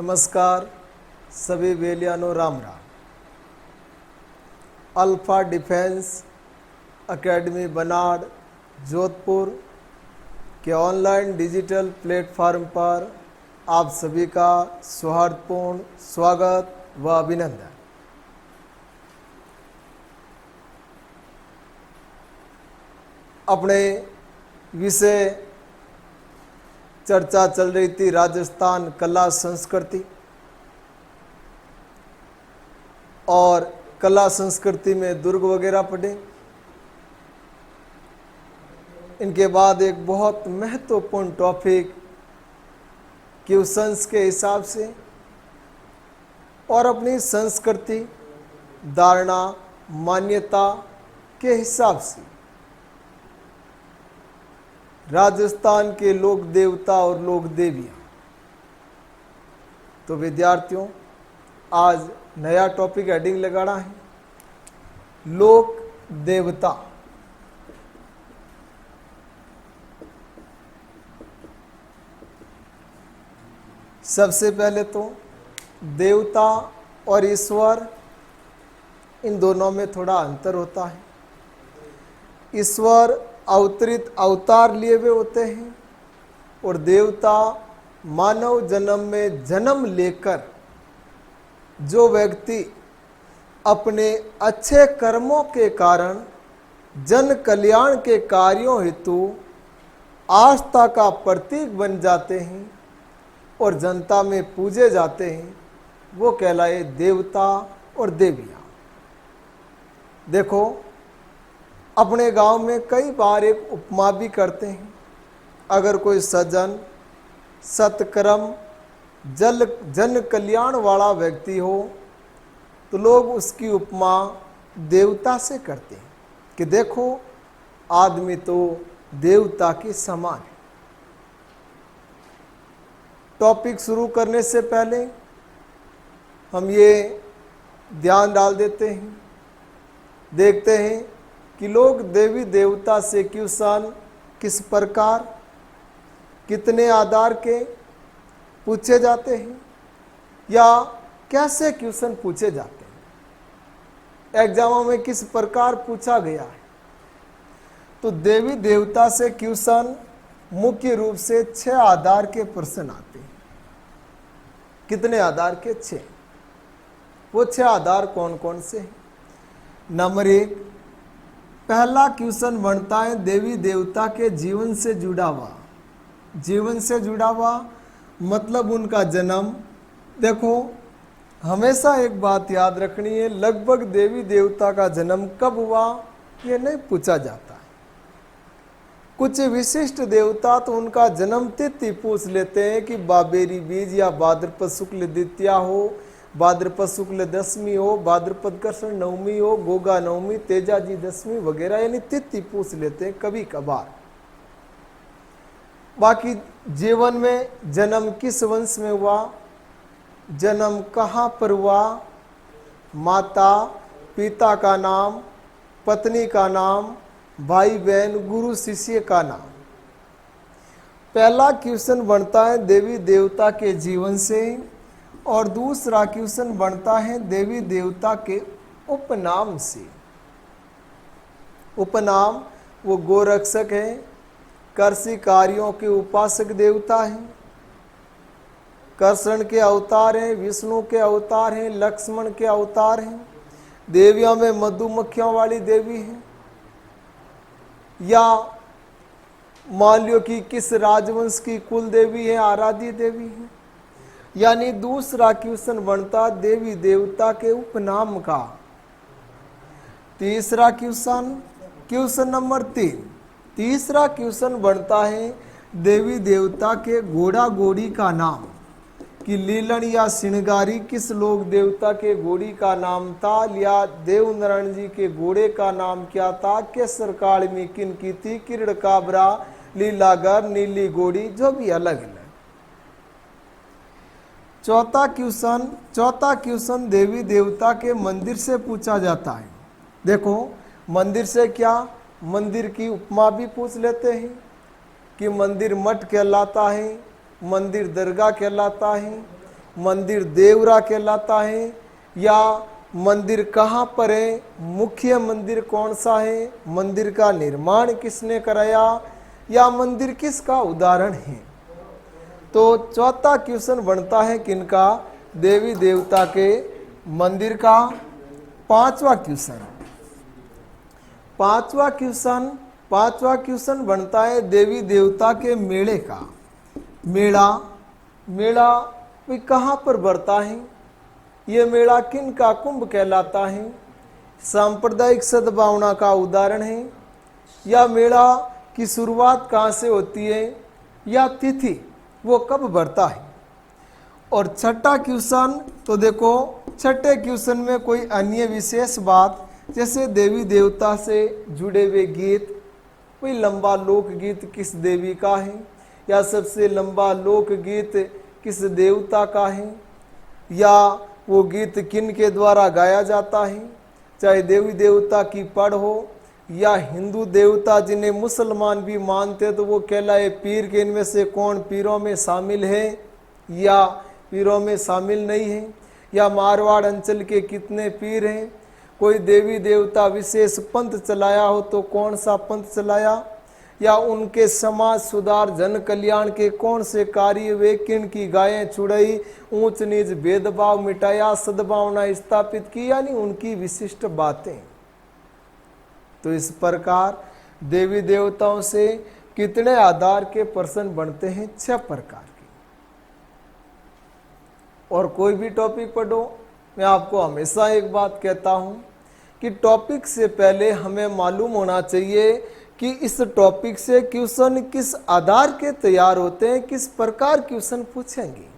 नमस्कार सभी बेलियानो, Ram Ram. Alpha defence academy Banar Jodhpur के ऑनलाइन डिजिटल प्लेटफॉर्म पर आप सभी का सौहार्दपूर्ण स्वागत व अभिनंदन। अपने विषय चर्चा चल रही थी राजस्थान कला संस्कृति, और कला संस्कृति में दुर्ग वगैरह पढ़े। इनके बाद एक बहुत महत्वपूर्ण टॉपिक क्वेश्चंस के हिसाब से और अपनी संस्कृति धारणा मान्यता के हिसाब से राजस्थान के लोक देवता और लोक देवियाँ। तो विद्यार्थियों, आज नया टॉपिक हेडिंग लगाना है लोक देवता। सबसे पहले तो देवता और ईश्वर, इन दोनों में थोड़ा अंतर होता है। ईश्वर अवतरित अवतार लिए हुए होते हैं और देवता मानव जन्म में जन्म लेकर जो व्यक्ति अपने अच्छे कर्मों के कारण जन कल्याण के कार्यों हेतु आस्था का प्रतीक बन जाते हैं और जनता में पूजे जाते हैं, वो कहलाए देवता और देवियाँ। देखो, अपने गांव में कई बार एक उपमा भी करते हैं। अगर कोई सज्जन सत्कर्म जन कल्याण वाला व्यक्ति हो तो लोग उसकी उपमा देवता से करते हैं कि देखो, आदमी तो देवता के समान है। टॉपिक शुरू करने से पहले हम ये ध्यान डाल देते हैं, देखते हैं कि लोग देवी देवता से क्वेश्चन किस प्रकार कितने आधार के पूछे जाते हैं या कैसे क्वेश्चन पूछे जाते हैं, एग्जामों में किस प्रकार पूछा गया है। तो देवी देवता से क्वेश्चन मुख्य रूप से 6 आधार के प्रश्न आते हैं। कितने आधार के? 6। वो 6 आधार कौन कौन से हैं? नंबर 1, पहला क्वेश्चन बनता है देवी देवता के जीवन से जुड़ा हुआ। जीवन से जुड़ा हुआ मतलब उनका जन्म। देखो, हमेशा एक बात याद रखनी है, लगभग देवी देवता का जन्म कब हुआ ये नहीं पूछा जाता है। कुछ विशिष्ट देवता तो उनका जन्म तिथि पूछ लेते हैं कि बाबेरी बीज या भाद्रपद शुक्ल द्वितीया हो, भाद्रपद शुक्ल दशमी हो, भाद्रपद कृष्ण नवमी हो, गोगा नवमी, तेजाजी दशमी वगैरह, यानी तिथि पूछ लेते हैं कभी कभार। बाकी जीवन में जन्म किस वंश में हुआ, जन्म कहाँ पर हुआ, माता पिता का नाम, पत्नी का नाम, भाई बहन गुरु शिष्य का नाम। पहला क्वेश्चन बनता है देवी देवता के जीवन से, और दूसरा क्वेश्चन बनता है देवी देवता के उपनाम से। उपनाम वो गोरक्षक है, कृषि कार्यों के उपासक देवता हैं, कृष्ण के अवतार हैं, विष्णु के अवतार हैं, लक्ष्मण के अवतार हैं। देवियों में मधुमक्खियों वाली देवी है, या मान लो कि किस राजवंश की कुल देवी है, आराध्य देवी है। यानी दूसरा क्वेश्चन बनता देवी देवता के उपनाम का। तीसरा क्वेश्चन नंबर 3, तीसरा क्वेश्चन बनता है देवी देवता के घोड़ा घोड़ी का नाम, कि लीलन या श्रृंगारी किस लोक देवता के घोड़ी का नाम था, या देवनारायण जी के घोड़े का नाम क्या था, केसर काल में किन की थी, किरण काबरा, लीलागर, नीली घोड़ी, जो भी अलग अलग। चौथा क्वेश्चन देवी देवता के मंदिर से पूछा जाता है। देखो, मंदिर से क्या, मंदिर की उपमा भी पूछ लेते हैं कि मंदिर मठ कहलाता है, मंदिर दरगाह कहलाता है, मंदिर देवरा कहलाता है, या मंदिर कहाँ पर है, मुख्य मंदिर कौन सा है, मंदिर का निर्माण किसने कराया, या मंदिर किसका उदाहरण है। तो चौथा क्वेश्चन बनता है किनका, देवी देवता के मंदिर का। पांचवा क्वेश्चन बनता है देवी देवता के मेले का। मेला भी कहाँ पर बढ़ता है, ये मेला किन का कुंभ कहलाता है, सांप्रदायिक सद्भावना का उदाहरण है, या मेला की शुरुआत कहाँ से होती है, या तिथि वो कब बढ़ता है। और छठा क्वेश्चन, तो देखो छठे क्वेश्चन में कोई अन्य विशेष बात, जैसे देवी देवता से जुड़े हुए गीत, कोई लंबा लोकगीत किस देवी का है, या सबसे लंबा लोकगीत किस देवता का है, या वो गीत किन के द्वारा गाया जाता है, चाहे देवी देवता की पढ़ हो या हिंदू देवता जिन्हें मुसलमान भी मानते तो वो कहलाए पीर के, इनमें से कौन पीरों में शामिल है या पीरों में शामिल नहीं है, या मारवाड़ अंचल के कितने पीर हैं, कोई देवी देवता विशेष पंथ चलाया हो तो कौन सा पंथ चलाया, या उनके समाज सुधार जन कल्याण के कौन से कार्य वे, किन की गायें छुड़ाई, ऊंच नीच भेदभाव मिटाया, सद्भावना स्थापित की, यानी उनकी विशिष्ट बातें। तो इस प्रकार देवी देवताओं से कितने आधार के प्रश्न बनते हैं, 6 प्रकार के। और कोई भी टॉपिक पढ़ो, मैं आपको हमेशा एक बात कहता हूं कि टॉपिक से पहले हमें मालूम होना चाहिए कि इस टॉपिक से क्वेश्चन किस आधार के तैयार होते हैं, किस प्रकार क्वेश्चन पूछेंगे,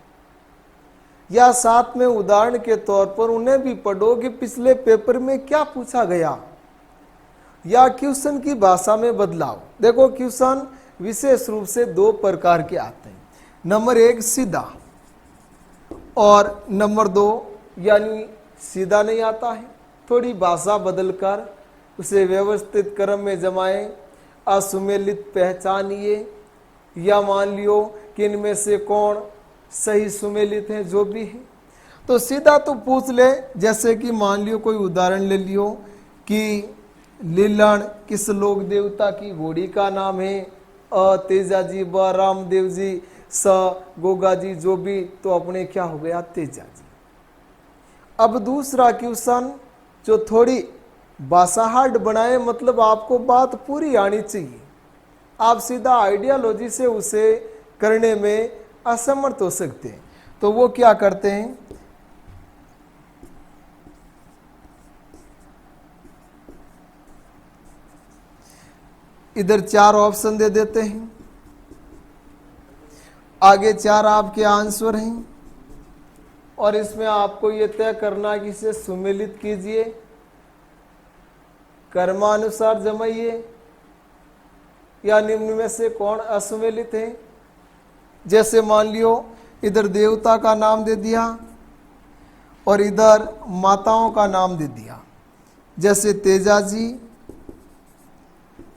या साथ में उदाहरण के तौर पर उन्हें भी पढ़ो कि पिछले पेपर में क्या पूछा गया, या क्वेश्चन की भाषा में बदलाव। देखो क्वेश्चन विशेष रूप से 2 प्रकार के आते हैं, नंबर 1 सीधा, और नंबर 2 यानी सीधा नहीं आता है, थोड़ी भाषा बदलकर उसे व्यवस्थित क्रम में जमाएं, असुमेलित पहचानिए, या मान लियो कि इनमें से कौन सही सुमेलित है, जो भी है। तो सीधा तो पूछ ले, जैसे कि मान लियो कोई उदाहरण ले लियो कि लीलन किस लोक देवता की घोड़ी का नाम है, अ तेजा जी, ब रामदेव जी, स गोगा जी, जो भी, तो अपने क्या हो गया, तेजा जी। अब दूसरा क्वेश्चन जो थोड़ी भाषा हार्ड बनाए, मतलब आपको बात पूरी आनी चाहिए, आप सीधा आइडियोलॉजी से उसे करने में असमर्थ हो सकते हैं, तो वो क्या करते हैं, इधर 4 ऑप्शन दे देते हैं, आगे 4 आपके आंसर हैं, और इसमें आपको ये तय करना कि इसे सुमेलित कीजिए, कर्मानुसार जमाइए, या निम्न में से कौन असुमेलित है। जैसे मान लियो इधर देवता का नाम दे दिया और इधर माताओं का नाम दे दिया, जैसे तेजा जी,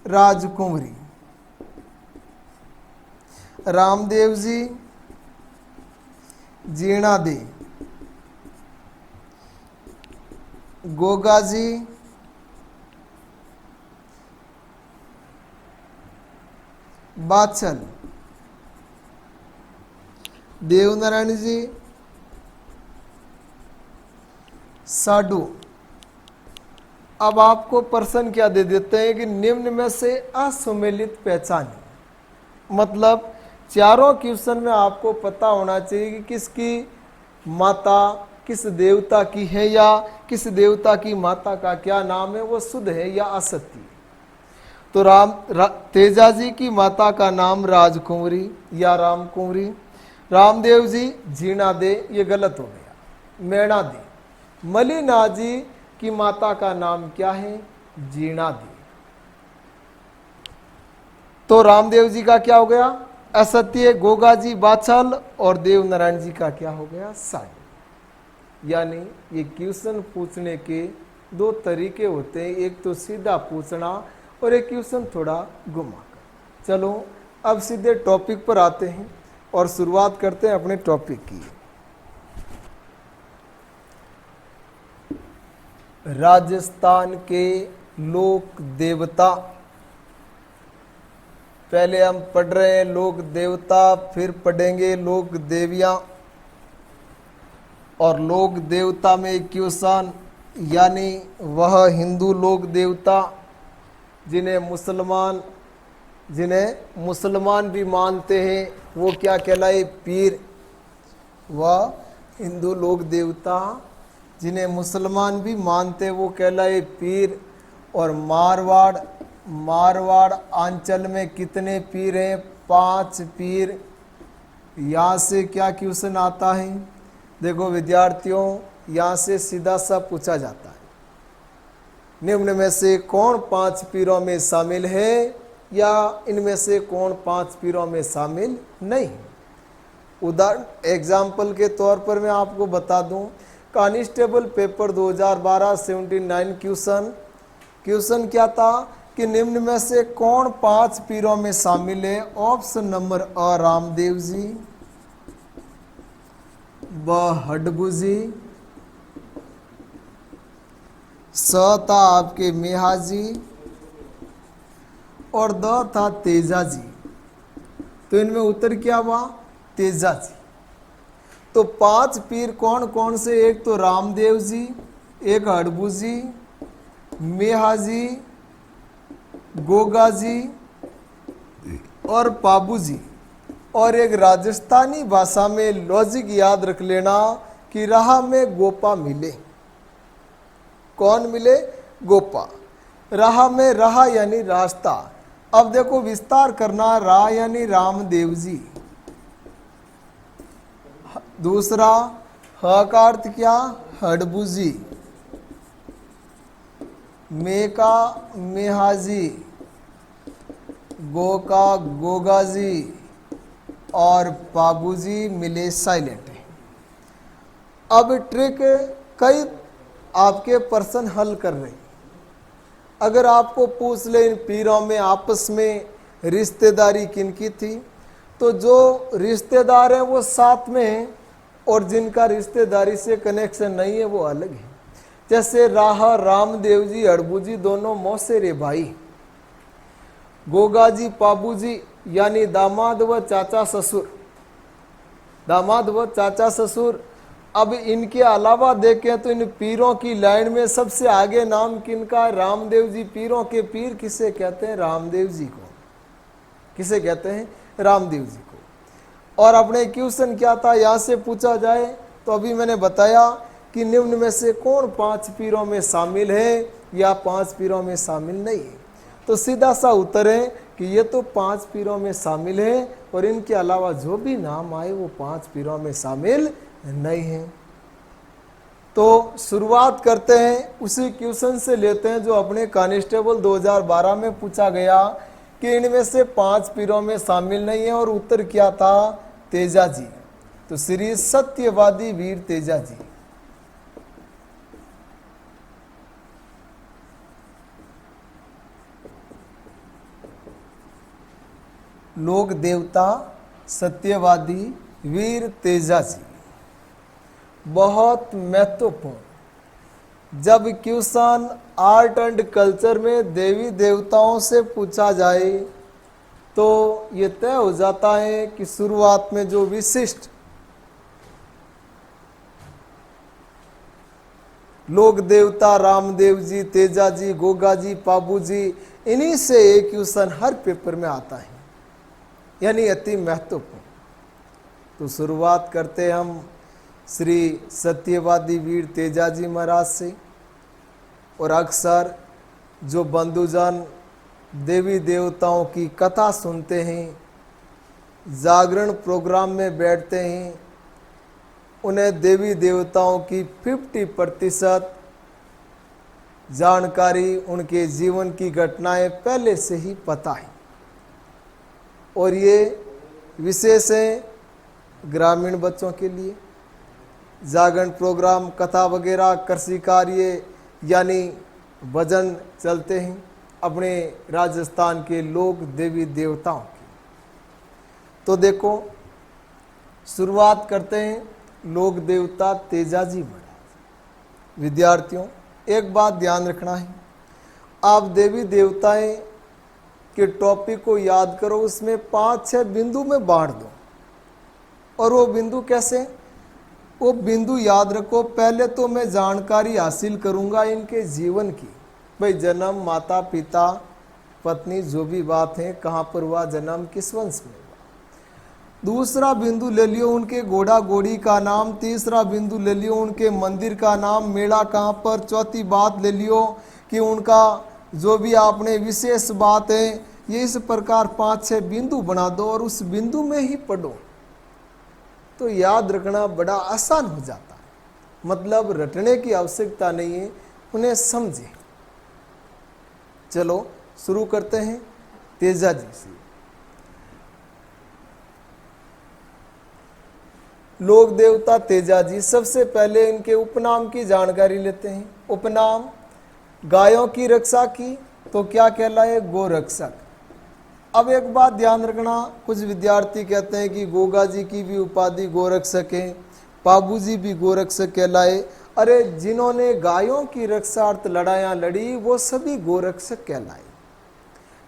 राजकुंवरी, रामदेव जी, जीणा दे, गोगा जी, बाचल, देवनारायण जी, साडू। अब आपको प्रश्न क्या दे देते हैं कि निम्न में से असुमेलित पहचाने, मतलब चारों क्वेश्चन में आपको पता होना चाहिए कि किसकी माता किस देवता की है, या किस देवता की माता का क्या नाम है, वो शुद्ध है या असत्य। तो तेजा जी की माता का नाम राजकुंवरी या रामकुंवरी, रामदेव जी जीणा दे, ये गलत हो गया, मैणा दे। मलिना जी की माता का नाम क्या है, जीणा दे, तो रामदेव जी का क्या हो गया, असत्य। गोगा जी बाछल, और देव नारायण जी का क्या हो गया, साई। यानी ये क्वेश्चन पूछने के 2 तरीके होते हैं, एक तो सीधा पूछना और एक क्वेश्चन थोड़ा घुमाकर। चलो अब सीधे टॉपिक पर आते हैं और शुरुआत करते हैं अपने टॉपिक की। राजस्थान के लोक देवता। पहले हम पढ़ रहे हैं लोक देवता, फिर पढ़ेंगे लोक देवियां। और लोक देवता में क्वेश्चन, यानी वह हिंदू लोक देवता जिन्हें मुसलमान भी मानते हैं, वो क्या कहलाए? पीर। वह हिंदू लोक देवता जिन्हें मुसलमान भी मानते वो कहलाए पीर। और मारवाड़ अंचल में कितने पीर हैं? 5 पीर। यहाँ से क्या क्वेश्चन आता है? देखो विद्यार्थियों, यहाँ से सीधा सा पूछा जाता है, निम्न में से कौन 5 पीरों में शामिल है, या इनमें से कौन 5 पीरों में शामिल नहीं? उदाहरण एग्जाम्पल के तौर पर मैं आपको बता दूं, कांस्टेबल पेपर 2012 79 क्वेश्चन क्या था कि निम्न में से कौन 5 पीरों में शामिल है? ऑप्शन नंबर अ रामदेव जी, ब हडबू जी, स था आपके मेहा जी, और द था तेजा जी। तो इनमें उत्तर क्या हुआ? तेजा जी। तो 5 पीर कौन कौन से? एक तो रामदेव जी, एक हडबू जी, मेहा जी, गोगा जी और पाबू जी। और एक राजस्थानी भाषा में लॉजिक याद रख लेना कि राह में गोपा मिले। कौन मिले? गोपा। राह में राह यानी रास्ता। अब देखो विस्तार करना, राह यानी रामदेव जी। दूसरा ह का अर्थ क्या? हडबू जी, मे का मेहा जी, गो का गोगा जी, और पाबू जी मिले साइलेंट है। अब ट्रिक कई आपके पर्सन हल कर रहे हैं। अगर आपको पूछ ले इन पीरों में आपस में रिश्तेदारी किनकी थी, तो जो रिश्तेदार हैं वो साथ में हैं, और जिनका रिश्तेदारी से कनेक्शन नहीं है वो अलग है। जैसे रामदेव जी हडबू जी दोनों मौसेरे भाई, गोगा जी पाबू जी यानी दामाद व चाचा ससुर। अब इनके अलावा देखें तो इन पीरों की लाइन में सबसे आगे नाम किनका? रामदेव जी। पीरों के पीर किसे कहते हैं? रामदेव जी को। किसे कहते हैं? रामदेव जी को। और अपने क्वेश्चन क्या था यहाँ से पूछा जाए, तो अभी मैंने बताया कि निम्न में से कौन 5 पीरों में शामिल है या 5 पीरों में शामिल नहीं है। तो सीधा सा उत्तर है कि ये तो 5 पीरों में शामिल है, और इनके अलावा जो भी नाम आए वो 5 पीरों में शामिल नहीं है। तो शुरुआत करते हैं उसी क्वेश्चन से, लेते हैं जो अपने कांस्टेबल 2012 में पूछा गया कि इनमें से 5 पीरों में शामिल नहीं है, और उत्तर क्या था? तेजा जी। तो श्री सत्यवादी वीर तेजा जी। लोक देवता सत्यवादी वीर तेजा जी। बहुत महत्वपूर्ण। जब क्वेश्चन आर्ट एंड कल्चर में देवी देवताओं से पूछा जाए तो ये तय हो जाता है कि शुरुआत में जो विशिष्ट लोक देवता रामदेव जी, तेजा जी, गोगा जी, पाबू जी, इन्हीं से एक क्वेश्चन हर पेपर में आता है, यानी अति महत्वपूर्ण। तो शुरुआत करते हम श्री सत्यवादी वीर तेजा जी महाराज से। और अक्सर जो बंधुजन देवी देवताओं की कथा सुनते हैं, जागरण प्रोग्राम में बैठते हैं, उन्हें देवी देवताओं की 50% जानकारी, उनके जीवन की घटनाएं पहले से ही पता है। और ये विशेष है ग्रामीण बच्चों के लिए। जागरण प्रोग्राम, कथा वगैरह, कृषि कार्य यानी भजन चलते हैं अपने राजस्थान के लोक देवी देवताओं की। तो देखो शुरुआत करते हैं लोक देवता तेजा जी महाराज। विद्यार्थियों, एक बात ध्यान रखना है, आप देवी देवताएं के टॉपिक को याद करो, उसमें 5-6 बिंदु में बांट दो। और वो बिंदु कैसे, वो बिंदु याद रखो, पहले तो मैं जानकारी हासिल करूंगा इनके जीवन की, भाई जन्म, माता पिता, पत्नी, जो भी बात है, कहाँ पर हुआ जन्म, किस वंश में हुआ। दूसरा बिंदु ले लियो उनके घोड़ा घोड़ी का नाम। तीसरा बिंदु ले लियो उनके मंदिर का नाम, मेला कहाँ पर। चौथी बात ले लियो कि उनका जो भी आपने विशेष बात है, ये इस प्रकार 5-6 बिंदु बना दो और उस बिंदु में ही पढ़ो, तो याद रखना बड़ा आसान हो जाता है। मतलब रटने की आवश्यकता नहीं है, उन्हें समझे। चलो शुरू करते हैं तेजाजी से। लोक देवता तेजाजी, सबसे पहले इनके उपनाम की जानकारी लेते हैं। उपनाम, गायों की रक्षा की तो क्या कहलाए, गोरक्षक। अब एक बात ध्यान रखना, कुछ विद्यार्थी कहते हैं कि गोगा जी की भी उपाधि गोरक्षक है, पाबू जी भी गोरक्षक कहलाए। अरे जिन्होंने गायों की रक्षार्थ लड़ाइयाँ लड़ी वो सभी गोरक्षक कहलाए,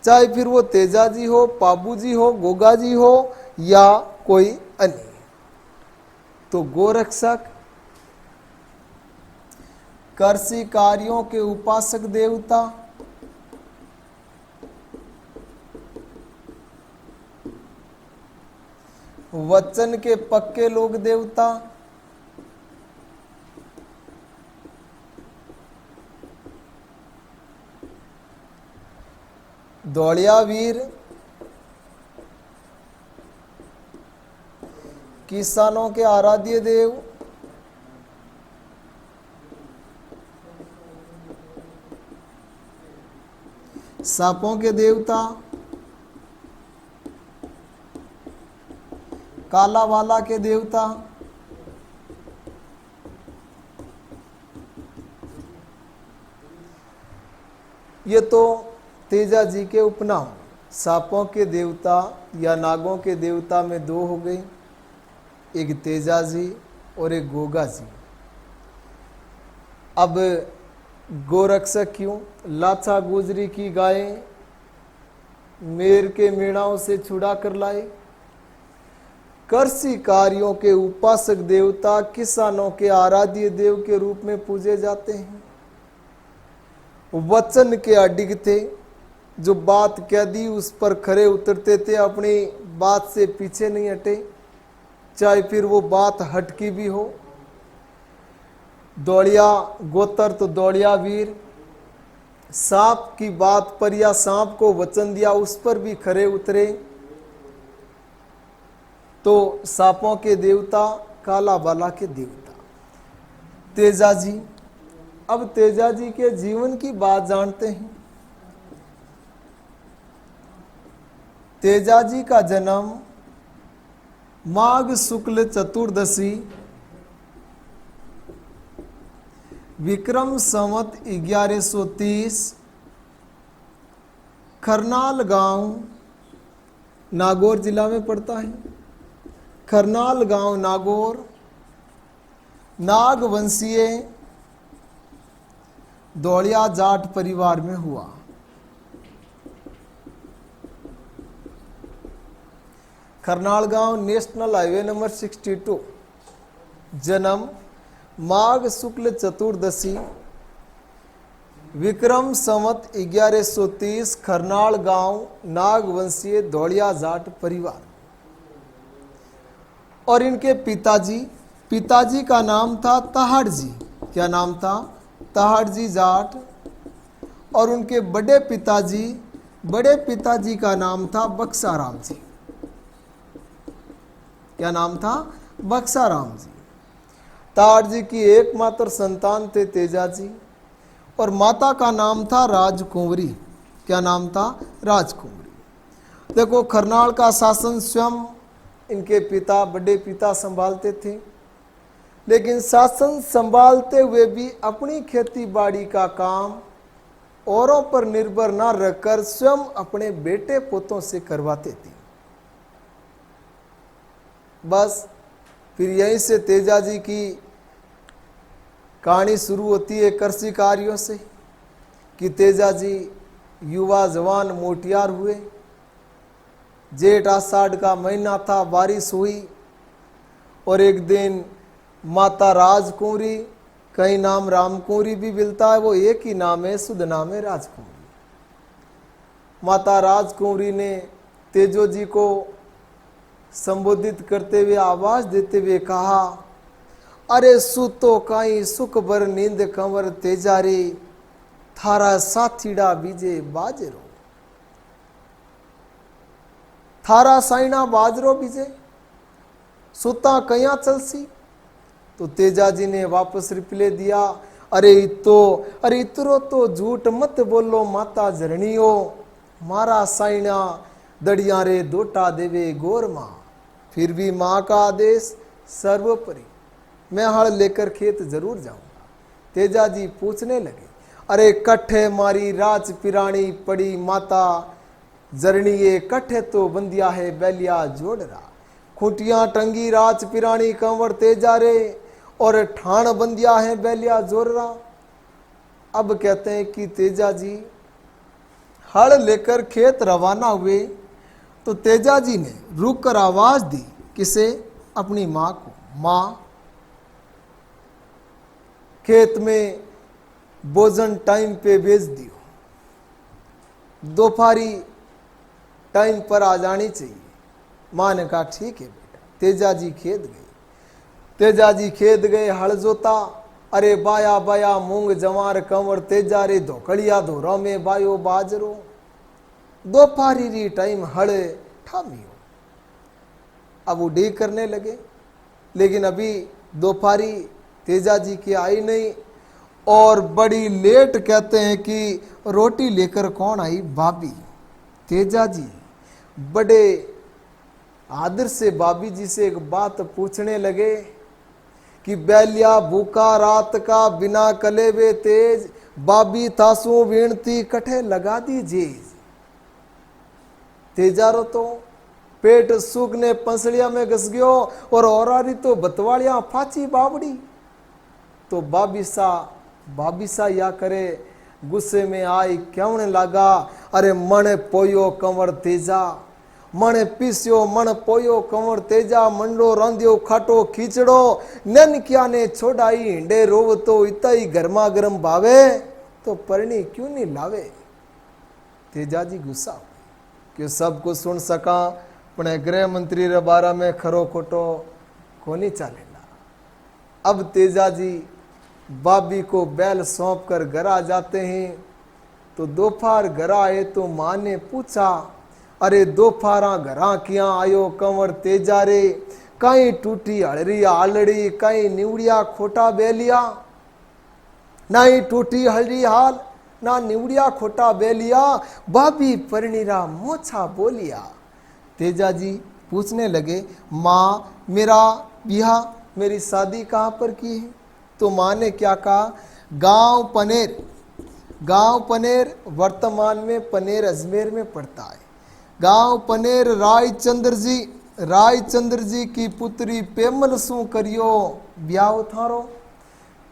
चाहे फिर वो तेजाजी हो, पाबू जी हो, गोगा जी हो या कोई अन्य। तो गोरक्षक, कृषि कार्यों के उपासक देवता, वचन के पक्के लोग देवता, दौड़िया वीर, किसानों के आराध्य देव, सांपों के देवता, काला वाला के देवता, ये तो तेजाजी के उपनाम। सांपों के देवता या नागों के देवता में दो हो गए, एक तेजाजी और एक गोगा जी। अब गोरक्षक क्यों, लाचा गुजरी की गायें मेर के मेढ़ाओं से छुड़ा कर लाए। कृषि कार्यों के उपासक देवता किसानों के आराध्य देव के रूप में पूजे जाते हैं। वचन के अडिग थे, जो बात कह दी उस पर खरे उतरते थे, अपनी बात से पीछे नहीं हटे, चाहे फिर वो बात हटकी भी हो। दौड़िया गोतर तो दौड़िया वीर, सांप की बात पर या सांप को वचन दिया उस पर भी खरे उतरे, तो सांपों के देवता, काला बाला के देवता। तेजाजी, अब तेजाजी के जीवन की बात जानते हैं। तेजाजी का जन्म माघ शुक्ल चतुर्दशी विक्रम संवत 1130 खरनाल गांव, नागौर जिला में पड़ता है। खरनाल गांव नागौर, नाग वंशीय दौड़िया जाट परिवार में हुआ। खरनाल गांव नेशनल हाईवे नंबर 62। जन्म माघ शुक्ल चतुर्दशी विक्रम संवत 1130 खरनाल गांव, नाग वंशीय दौड़िया जाट परिवार। और इनके पिताजी का नाम था तहाड़ जी। क्या नाम था, तहाड़ जी जाट। और उनके बड़े पिताजी का नाम था बक्साराम जी। क्या नाम था, बक्साराम जी। तहाड़ जी की एकमात्र संतान थे तेजाजी, और माता का नाम था राजकुंवरी। क्या नाम था, राजकुंवरी। देखो, खरनाल का शासन स्वयं इनके पिता, बड़े पिता संभालते थे, लेकिन शासन संभालते हुए भी अपनी खेती बाड़ी का काम औरों पर निर्भर न रखकर स्वयं अपने बेटे पोतों से करवाते थे। बस फिर यहीं से तेजाजी की कहानी शुरू होती है कृषि कार्यों से कि तेजा जी युवा जवान मोटियार हुए। जेठ आषाढ़ का महीना था, बारिश हुई और एक दिन माता राजकुंवरी, कई नाम रामकुंवरी भी मिलता है, वो एक ही नाम है, शुद्ध नाम है राजकुंवरी। माता राजकुंवरी ने तेजो जी को संबोधित करते हुए आवाज देते हुए कहा, अरे सुतो काई सुख भर नींद कंवर तेजा रे, थारा साथीड़ा बीजे बाजरो, थारा साइना बाजरो बीजे, सुता कया चलसी। तो तेजा जी ने वापस रिप्ले दिया, अरे इतरो तो झूठ मत बोलो माता झरणियो, मारा साइना दड़िया रे दोटा देवे गोर माँ, फिर भी माँ का आदेश सर्वोपरि, मैं हल लेकर खेत जरूर जाऊंगा। तेजा जी पूछने लगे, अरे कट्ठे मारी राज पिरानी पड़ी माता जरनीये, कट्ठे तो बंदिया है बैलिया जोड़ रहा, खूंटियां टंगी राज पिरानी कंवर तेजा रे, और ठाण बंदिया है बैलिया जोड़ रहा। अब कहते हैं कि तेजा जी हल लेकर खेत रवाना हुए तो तेजा जी ने रुक कर आवाज दी, किसे? अपनी माँ को, माँ खेत में भोजन टाइम पे भेज दियो, दोपहरी टाइम पर आ जानी चाहिए। माँ ने कहा ठीक है बेटा। तेजा जी खेत गए, तेजा जी खेत गए हल जोता, अरे बाया बाया मूंग जवार कंवर तेजा रे, धोकड़िया धोरा में बायो बाजरो, दोपहरी री टाइम हल ठामियो। अब उड़ीक करने लगे, लेकिन अभी दोपहरी तेजा जी की आई नहीं, और बड़ी लेट कहते हैं कि रोटी लेकर कौन आई? भाभी। तेजा जी बड़े आदर से भाभी जी से एक बात पूछने लगे कि बैलिया भूखा रात का बिना कले वे तेज, भाभी तासू विनती कठे लगा दीजिए। तेजारो तो पेट सूखने पंसलिया में घस गयो, और औरारी तो बतवालियां फाची बावड़ी। तो भाभी सा या करे गुस्से में आई कहने लगा, अरे मन पोयो कंवर तेजा, मन पीस्यो मन पोयो कंवर तेजा, मंडो रांधियो खाटो खींचड़ो, नन क्या ने छोड़ाई हिंडे रोव, तो इताई गर्मा गर्म भावे, तो परणी क्यों नहीं लावे। तेजा जी गुस्सा कि सब कुछ सुन सका, अपने गृह मंत्री रे बारा में खरो खोटो कोनी चालेला। अब तेजा जी भाभी को बैल सौंप कर घर आ जाते हैं। तो दोपहर घर आए तो माँ ने पूछा, अरे दोपहरा घरा किया आयो कंवर तेजा रे, कहीं टूटी हलरी आलड़ी, कहीं निवड़िया खोटा बेलिया, नहीं टूटी हलरी हाल ना निवड़िया खोटा बेलिया, भाभी परनीरा मोछा बोलिया। तेजा जी पूछने लगे, माँ मेरा बिहा, मेरी शादी कहाँ पर की है? तो माँ ने क्या कहा, गांव पनेर वर्तमान में पनेर अजमेर में पड़ता है। गांव पनेर रायचंद्र जी की पुत्री पेमल सु करियो ब्याह थारो।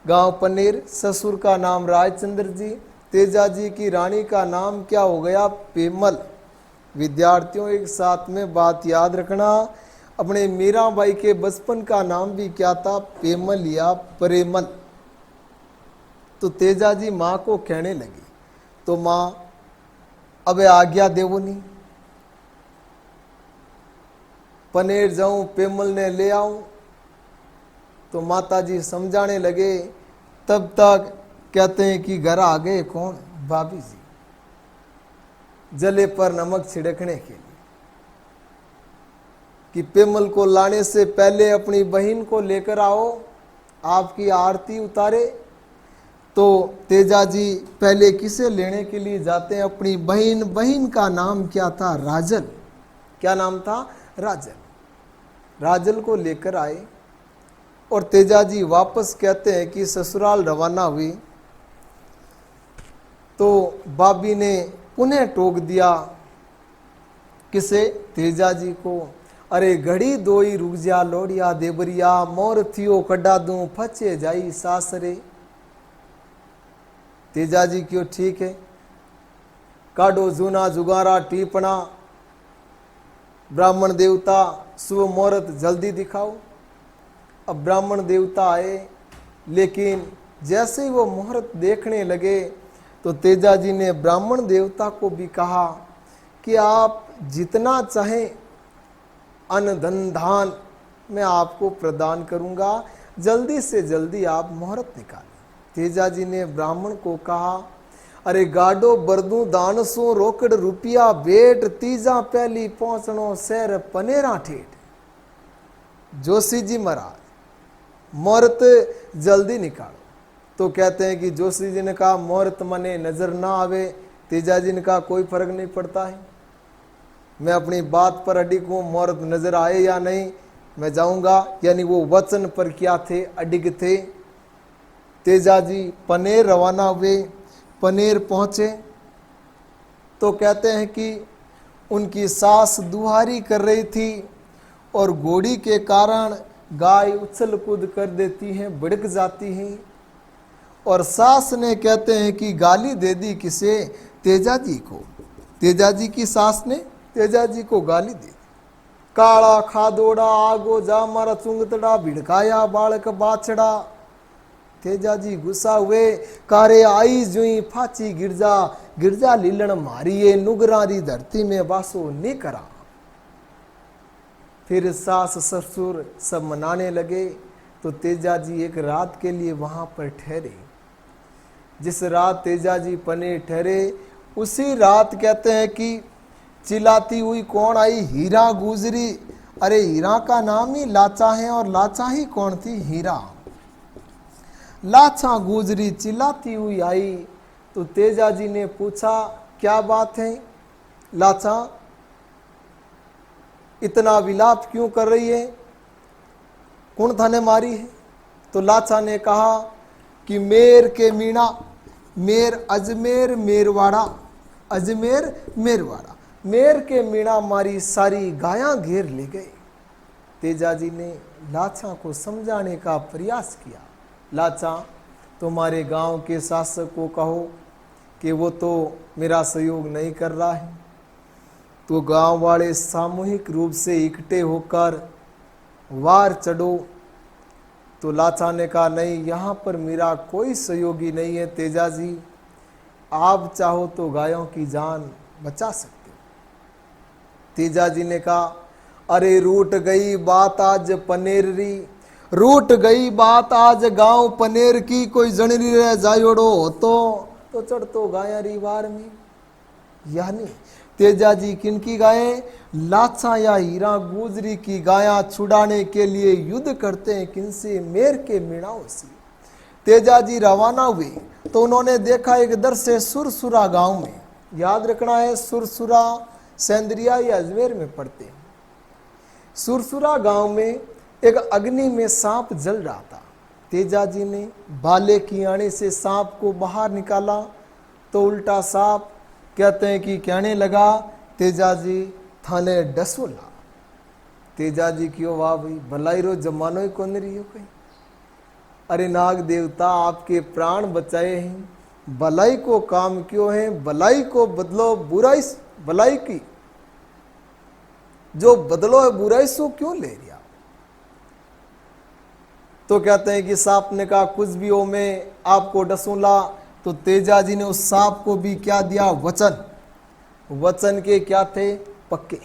गांव पनेर, ससुर का नाम रायचंद्र जी, तेजा जी की रानी का नाम क्या हो गया? पेमल। विद्यार्थियों एक साथ में बात याद रखना, अपने मीराबाई के बचपन का नाम भी क्या था? पेमल या प्रेमल। तो तेजा जी माँ को कहने लगी, तो माँ अब आज्ञा देवो नहीं, पनेर जाऊं पेमल ने ले आऊं। तो माता जी समझाने लगे, तब तक कहते हैं कि घर आ गए कौन? भाभी जी, जले पर नमक छिड़कने के लिए, कि पेमल को लाने से पहले अपनी बहन को लेकर आओ, आपकी आरती उतारे। तो तेजा जी पहले किसे लेने के लिए जाते हैं? अपनी बहन। बहन का नाम क्या था? राजल। क्या नाम था? राजल। राजल को लेकर आए और तेजा जी वापस कहते हैं कि ससुराल रवाना हुई। तो भाभी ने पुनः टोक दिया, किसे? तेजा जी को। अरे घड़ी दोई रुक जा लोड़िया देवरिया, मोर थियो कड्डा दूं फचे जाई सासरे। तेजा जी क्यों ठीक है, काढ़ो जूना जुगारा टीपना, ब्राह्मण देवता शुभ मुहूर्त जल्दी दिखाओ। अब ब्राह्मण देवता आए, लेकिन जैसे ही वो मुहूर्त देखने लगे तो तेजा जी ने ब्राह्मण देवता को भी कहा कि आप जितना चाहें अन्न धन धान मैं आपको प्रदान करूंगा, जल्दी से जल्दी आप मुहूर्त निकालें। तेजा जी ने ब्राह्मण को कहा, अरे गाडो बरदू दानसों रोकड़ रुपया भेंट, तीजा पहली पहुंचनो शहर पनेरा ठेठ। जोशी जी महाराज मुहूर्त जल्दी निकालो। तो कहते हैं कि जोशी जी ने कहा मुहूर्त मने नजर ना आवे। तेजा जी ने कहा कोई फर्क नहीं पड़ता है, मैं अपनी बात पर अडिग हूं, मुहूर्त नजर आए या नहीं मैं जाऊंगा। यानी वो वचन पर क्या थे, अडिग थे। तेजा जी पनेर रवाना हुए। पनेर पहुंचे तो कहते हैं कि उनकी सास दुहारी कर रही थी और घोड़ी के कारण गाय उछल कूद कर देती हैं, भड़क जाती हैं। और सास ने कहते हैं कि गाली दे दी किसे, तेजा जी को। तेजा जी की सास ने तेजा जी को गाली दी, काला खादोड़ा आगो जा मारा चुंगतड़ा, भिड़काया बालक बाछड़ा। तेजा जी गुस्सा हुए, कारे आई जुई फाची गिरजा, गिरजा लीलन मारिये नुगरारी धरती में वासो नहीं करा। फिर सास ससुर सब मनाने लगे। तो तेजा जी एक रात के लिए वहां पर ठहरे। जिस रात तेजा जी पने ठहरे उसी रात कहते हैं कि चिल्लाती हुई कौन आई, हीरा गुजरी। अरे हीरा का नाम ही लाचा है और लाचा ही कौन थी, हीरा। लाचा गुजरी चिल्लाती हुई आई। तो तेजा जी ने पूछा क्या बात है लाचा, इतना विलाप क्यों कर रही है, कौन थाने मारी है। तो लाचा ने कहा कि मेर के मीणा, मेर अजमेर मेरवाड़ा, अजमेर मेरवाड़ा, मेर के मीणा मारी सारी गायां घेर ले गए। तेजा जी ने लाचा को समझाने का प्रयास किया, लाचा तुम्हारे गांव के शासक को कहो कि वो तो मेरा सहयोग नहीं कर रहा है। तो गांव वाले सामूहिक रूप से इकट्ठे होकर वार चढ़ो। तो लाचा ने कहा नहीं, यहाँ पर मेरा कोई सहयोगी नहीं है तेजा जी, आप चाहो तो गायों की जान बचा सकते हो। तेजा जी ने कहा अरे रूठ गई बात आज पनेर री, रूठ गई बात आज गांव पनेर की, कोई जणरी रह जायोड़ो होतो तो चढ़ तो गाया री वार में। यानी तेजा जी किनकी गायें, लाचा या हीरा गुजरी की गाया छुड़ाने के लिए युद्ध करते हैं किनसे, मेर के मीणाओं से। तेजा जी रवाना हुए तो उन्होंने देखा एक दर से सुरसुरा गांव में, याद रखना है सुरसुरा सेंद्रिया या अजमेर में पड़ते हैं। सुरसुरा गांव में एक अग्नि में सांप जल रहा था। तेजा जी ने भाले की आने से सांप को बाहर निकाला तो उल्टा सांप कहते हैं कि कहने लगा तेजा जी थाने डसोला। तेजा जी क्यों वाह भाई, भलाई रो जमानो ही कौन रही हो कहीं। अरे नाग देवता आपके प्राण बचाए हैं, भलाई को काम क्यों है, भलाई को बदलो बुराई भलाई की, जो बदलो है बुराई सो क्यों ले लिया। तो कहते हैं कि सांप ने कहा कुछ भी हो मैं आपको डसूंगा। तो तेजा जी ने उस सांप को भी क्या दिया, वचन। वचन के क्या थे, पक्के।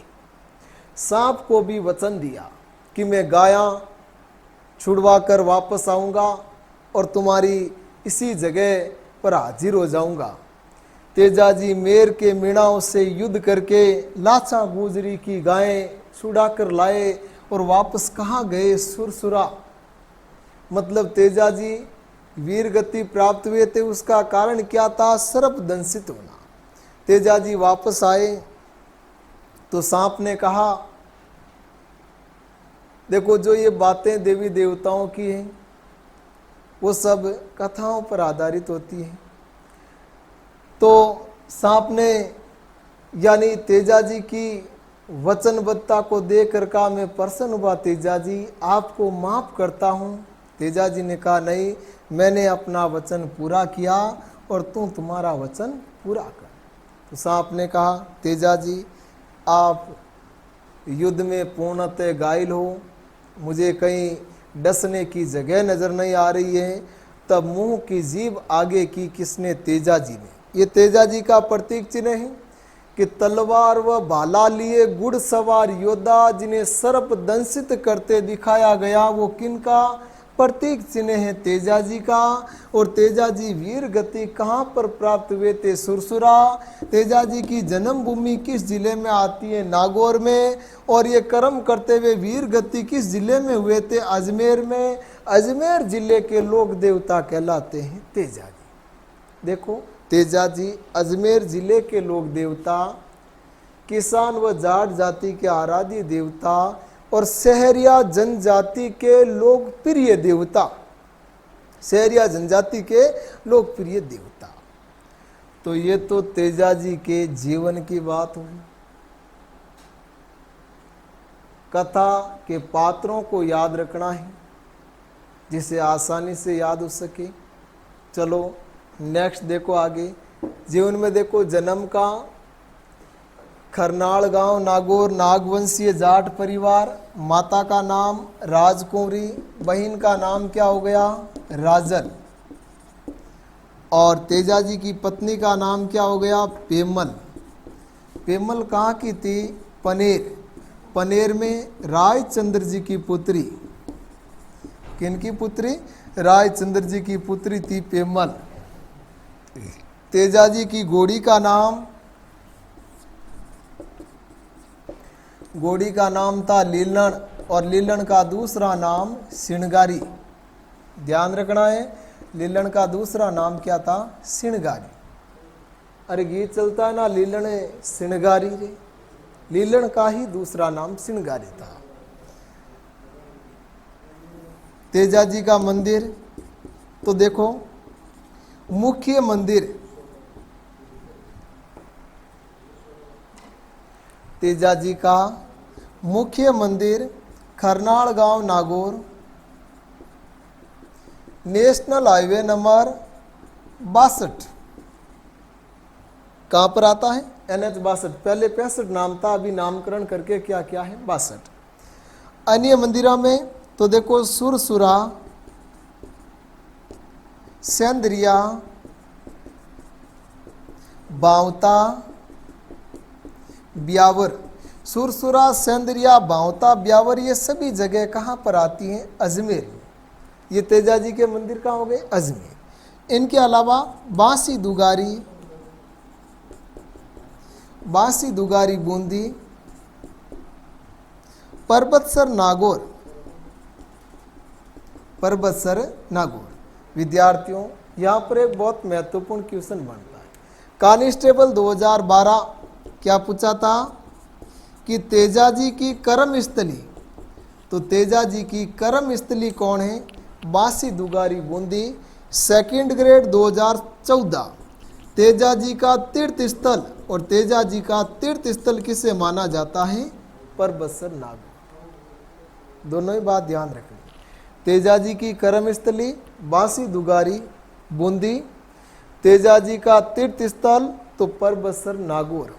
सांप को भी वचन दिया कि मैं गाया छुड़वा कर वापस आऊंगा और तुम्हारी इसी जगह पर हाजिर हो जाऊंगा। तेजा जी मेर के मीणाओं से युद्ध करके लाचा गुजरी की गायें छुड़ा कर लाए और वापस कहाँ गए, सुरसुरा। मतलब तेजा जी वीर गति प्राप्त हुए थे, उसका कारण क्या था, सर्प दंशित होना। तेजा जी वापस आए तो सांप ने कहा देखो जो ये बातें देवी देवताओं की हैं वो सब कथाओं पर आधारित होती हैं। तो सांप ने यानी तेजा जी की वचनबद्धता को देखकर कहा मैं प्रसन्न हुआ तेजा जी, आपको माफ करता हूँ। तेजा जी ने कहा नहीं, मैंने अपना वचन पूरा किया और तू तुम्हारा वचन पूरा कर। तो सांप ने कहा, तेजा जी आप युद्ध में पूर्णतः घायल हो, मुझे कहीं डसने की जगह नजर नहीं आ रही है। तब मुंह की जीभ आगे की किसने? तेजा जी ने। ये तेजा जी का प्रतीक चिन्ह है कि तलवार व भाला लिए घुड़सवार योद्धा जिन्हें सर्प दंशित करते दिखाया गया, वो किनका प्रतीक चिन्ह है? तेजा जी का। और तेजा जी वीर गति कहाँ पर प्राप्त हुए थे? सुरसुरा। तेजा जी की जन्मभूमि किस जिले में आती है? नागौर में। और ये कर्म करते हुए वीर गति किस जिले में हुए थे? अजमेर में। अजमेर जिले के लोक देवता कहलाते हैं तेजा जी। देखो, तेजा जी अजमेर जिले के लोक देवता, किसान व जाट जाति के आराध्य देवता और सहरिया जनजाति के लोकप्रिय देवता, सहरिया जनजाति के लोकप्रिय देवता। तो ये तो तेजा जी के जीवन की बात हुई। कथा के पात्रों को याद रखना है जिसे आसानी से याद हो सके। चलो नेक्स्ट देखो आगे। जीवन में देखो, जन्म का खरनाल गांव, नागौर, नागवंशीय जाट परिवार। माता का नाम राजकुंवरी, बहन का नाम क्या हो गया? राजल। और तेजा जी की पत्नी का नाम क्या हो गया? पेमल। पेमल कहाँ की थी? पनेर। पनेर में रायचंद्र जी की पुत्री। किनकी पुत्री? रायचंद्र जी की पुत्री थी पेमल। तेजा जी की घोड़ी का नाम, घोड़ी का नाम था लीलन, और लीलन का दूसरा नाम सिणगारी। ध्यान रखना है, लीलन का दूसरा नाम क्या था? सिणगारी। अरे गीत चलता है ना, लीलन सिणगारी रे। लीलन का ही दूसरा नाम सिणगारी था। तेजा जी का मंदिर तो देखो, मुख्य मंदिर तेजा जी का मुख्य मंदिर खरनाल गांव, नागौर, नेशनल हाईवे नंबर 62। कहाँ पर आता है? NH 62। पहले 65 नाम था, अभी नामकरण करके क्या क्या है? 62। अन्य मंदिरों में तो देखो, सुरसुरा, सेंदरिया, बावता, ब्यावर। सुरसुरा, सेंदरिया, बावता, ब्यावर ये सभी जगह कहाँ पर आती हैं? अजमेर में। ये तेजा जी के मंदिर कहाँ हो गए? अजमेर। इनके अलावा बांसी दुगारी, बांसी दुगारी बूंदी, परबतसर नागौर, परबतसर नागौर। विद्यार्थियों, यहाँ पर एक बहुत महत्वपूर्ण क्वेश्चन बनता है। कांस्टेबल 2012 क्या पूछा था कि तेजा जी की कर्मस्थली, तो तेजा जी की कर्मस्थली कौन है? बांसी दुगारी बूंदी। Second grade 2014। तेजा जी का तीर्थ स्थल, और तेजा जी का तीर्थ स्थल किसे माना जाता है? परबतसर नागौर। दोनों ही बात ध्यान रखनी। तेजा जी की कर्मस्थली बांसी दुगारी बूंदी, तेजा जी का तीर्थ स्थल तो परबतसर नागौर।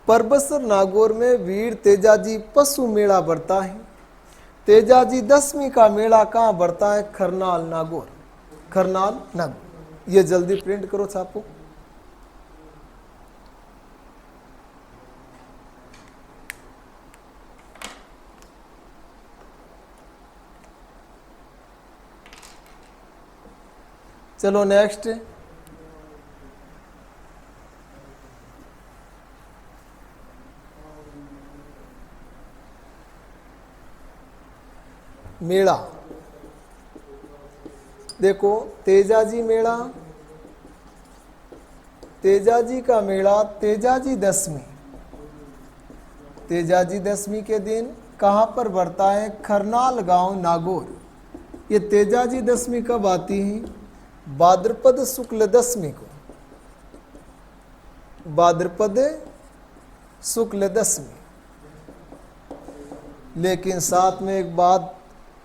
परबतसर नागौर में वीर तेजा जी पशु मेला बढ़ता है। तेजा जी 10वीं का मेला कहाँ बढ़ता है? खरनाल नागौर। खरनाल नागौर। ये जल्दी प्रिंट करो, छापो। चलो नेक्स्ट। मेला देखो, तेजा जी मेला, तेजा जी का मेला तेजा जी दशमी। तेजा जी दशमी के दिन कहाँ पर बढ़ता है? खरनाल गांव, नागौर। ये तेजा जी दशमी कब आती है? भाद्रपद शुक्ल दशमी को। भाद्रपद शुक्ल दशमी। लेकिन साथ में एक बात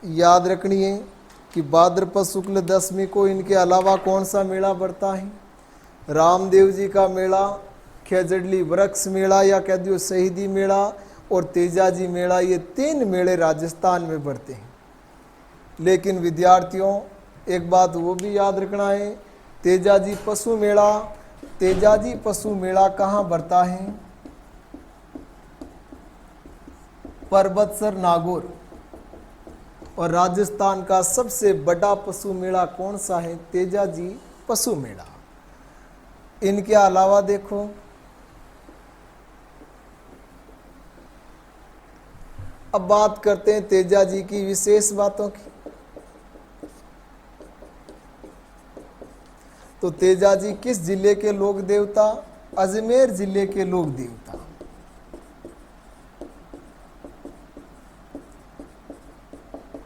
याद रखनी है कि भाद्रपद शुक्ल दशमी को इनके अलावा कौन सा मेला बढ़ता है? रामदेव जी का मेला, खेजड़ली वृक्ष मेला या कह दियो शहीदी मेला और तेजाजी मेला, ये 3 मेले राजस्थान में बढ़ते हैं। लेकिन विद्यार्थियों एक बात वो भी याद रखना है, तेजाजी पशु मेला कहाँ बढ़ता है? पर्वतसर नागौर। और राजस्थान का सबसे बड़ा पशु मेला कौन सा है? तेजाजी पशु मेला। इनके अलावा देखो अब बात करते हैं तेजाजी की विशेष बातों की। तो तेजाजी किस जिले के लोक देवता? अजमेर जिले के लोक देवता।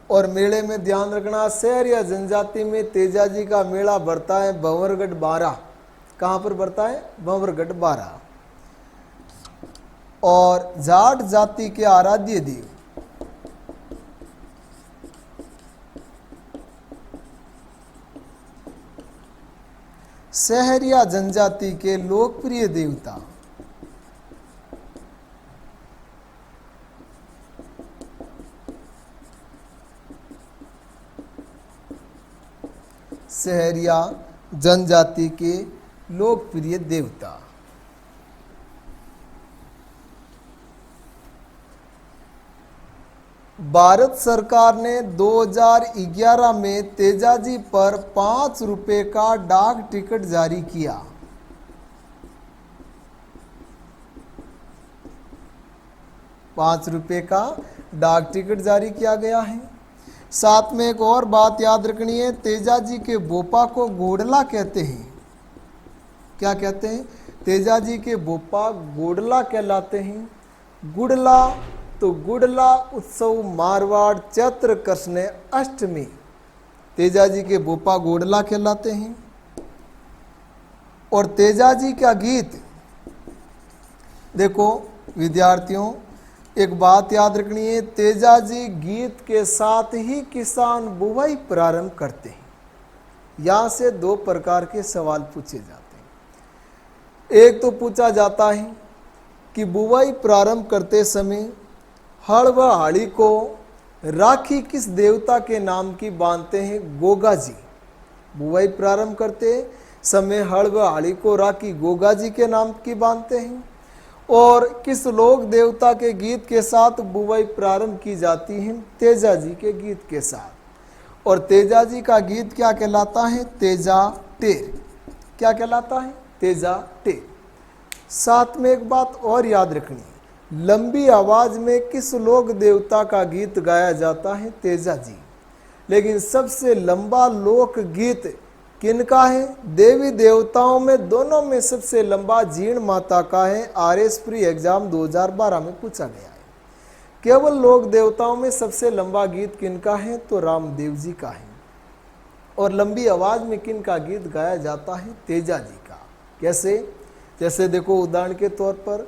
और मेले में ध्यान रखना, शहर या जनजाति में तेजाजी का मेला बढ़ता है भंवरगढ़ बारा। कहाँ पर बढ़ता है? भंवरगढ़ बारा। और जाट जाति के आराध्य देव शहर या जनजाति के लोकप्रिय देवता शहर या जनजाति के लोकप्रिय देवता। भारत सरकार ने 2011 में तेजाजी पर 5 रुपए का डाक टिकट जारी किया। ₹5 का डाक टिकट जारी किया गया है। साथ में एक और बात याद रखनी है, तेजाजी के बोपा को गोडला कहते हैं। क्या कहते हैं? तेजाजी के बोपा गोडला कहलाते हैं। गुडला तो गुडला उत्सव मारवाड़ चैत्र कृष्ण अष्टमी, तेजाजी के बोपा गोडला कहलाते हैं। और तेजाजी का गीत देखो विद्यार्थियों एक बात याद रखनी है, तेजाजी गीत के साथ ही किसान बुवाई प्रारंभ करते हैं। यहां से 2 प्रकार के सवाल पूछे जाते हैं। एक तो पूछा जाता है कि बुवाई प्रारंभ करते समय हड़ व हाड़ी को राखी किस देवता के नाम की बांधते हैं? गोगा जी। बुवाई प्रारंभ करते समय हड़ व हाड़ी को राखी गोगा जी के नाम की बांधते हैं। और किस लोक देवता के गीत के साथ बुवाई प्रारंभ की जाती है? तेजाजी के गीत के साथ। और तेजाजी का गीत क्या कहलाता है? तेजा टेर। क्या कहलाता है? तेजा टेर। साथ में एक बात और याद रखनी है, लंबी आवाज में किस लोक देवता का गीत गाया जाता है? तेजाजी। लेकिन सबसे लंबा लोक गीत किनका है? देवी देवताओं में दोनों में सबसे लंबा जीण माता का है। आरएस प्री एग्जाम 2012 में पूछा गया है। केवल लोक देवताओं में सबसे लंबा गीत किनका है? तो रामदेव जी का है। और लंबी आवाज में किनका गीत गाया जाता है? तेजाजी का। कैसे? जैसे देखो उदाहरण के तौर पर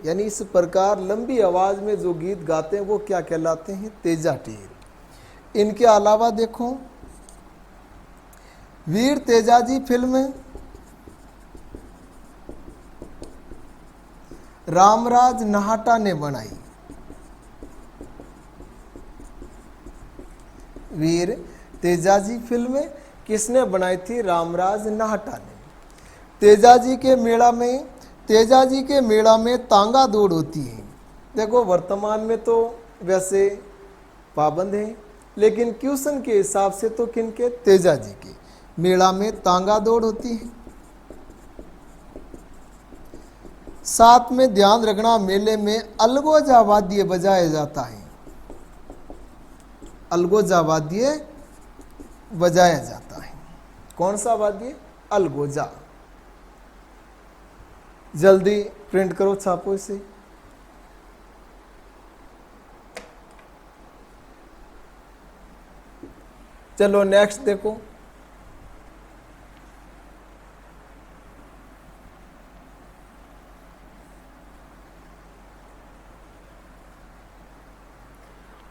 यानी इस प्रकार लंबी आवाज में जो गीत गाते हैं वो क्या कहलाते हैं? तेजा टेर। इनके अलावा देखो वीर तेजाजी फिल्म रामराज नाहटा ने बनाई। वीर तेजाजी फिल्म किसने बनाई थी? रामराज नाहटा ने। तेजाजी के मेला में तांगा दौड़ होती है। देखो वर्तमान में तो वैसे पाबंद है, लेकिन क्वेश्चन के हिसाब से तो किनके? तेजाजी के मेला में तांगा दौड़ होती है। साथ में ध्यान रखना मेले में अलगोजा वाद्य बजाया जाता है। अलगोजा वाद्य बजाया जाता है। कौन सा वाद्य? अलगोजा। जल्दी प्रिंट करो, छापो इसे। चलो नेक्स्ट देखो।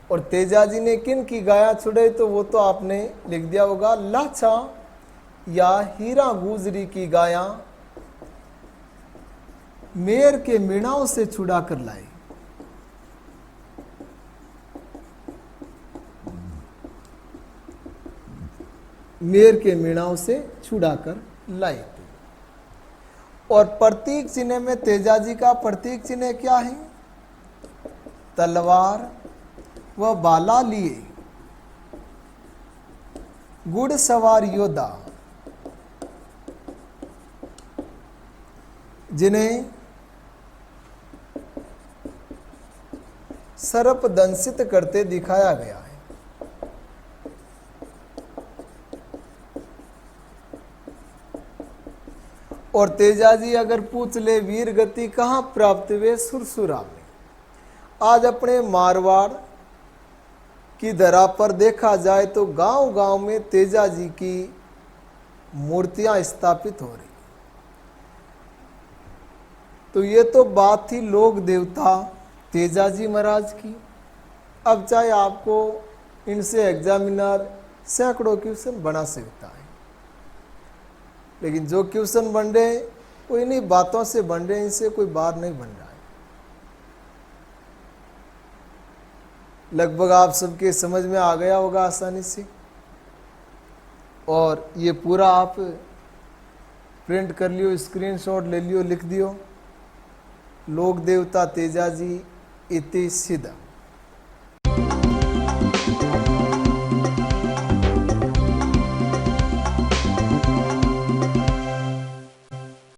और तेजा जी ने किन की गाया छुड़े, तो वो तो आपने लिख दिया होगा, लाछा या हीरा गुजरी की गाया मेर के मीणाओं से छुड़ा कर लाए। मेर के मीणाओं से छुड़ा कर लाए। और प्रतीक चिन्ह में तेजा जी का प्रतीक चिन्ह क्या है? तलवार व बाला लिए घुड़सवार योद्धा, जिन्हें सर्प दंशित करते दिखाया गया है। और तेजा जी अगर पूछ ले वीर गति कहाँ प्राप्त हुए? सुरसुरा में। आज अपने मारवाड़ की धरा पर देखा जाए तो गांव गांव में तेजा जी की मूर्तियां स्थापित हो रही। तो ये तो बात थी लोक देवता तेजा जी महाराज की। अब चाहे आपको इनसे एग्जामिनर सैकड़ों क्वेश्चन बना सकता है, लेकिन जो क्वेश्चन बन रहे वो इन्हीं बातों से बन रहे हैं, इनसे कोई बाहर नहीं बन रहा है। लगभग आप सबके समझ में आ गया होगा आसानी से। और ये पूरा आप प्रिंट कर लियो, स्क्रीनशॉट ले लियो, लिख दियो, लोक देवता तेजा जी इति सिद्ध।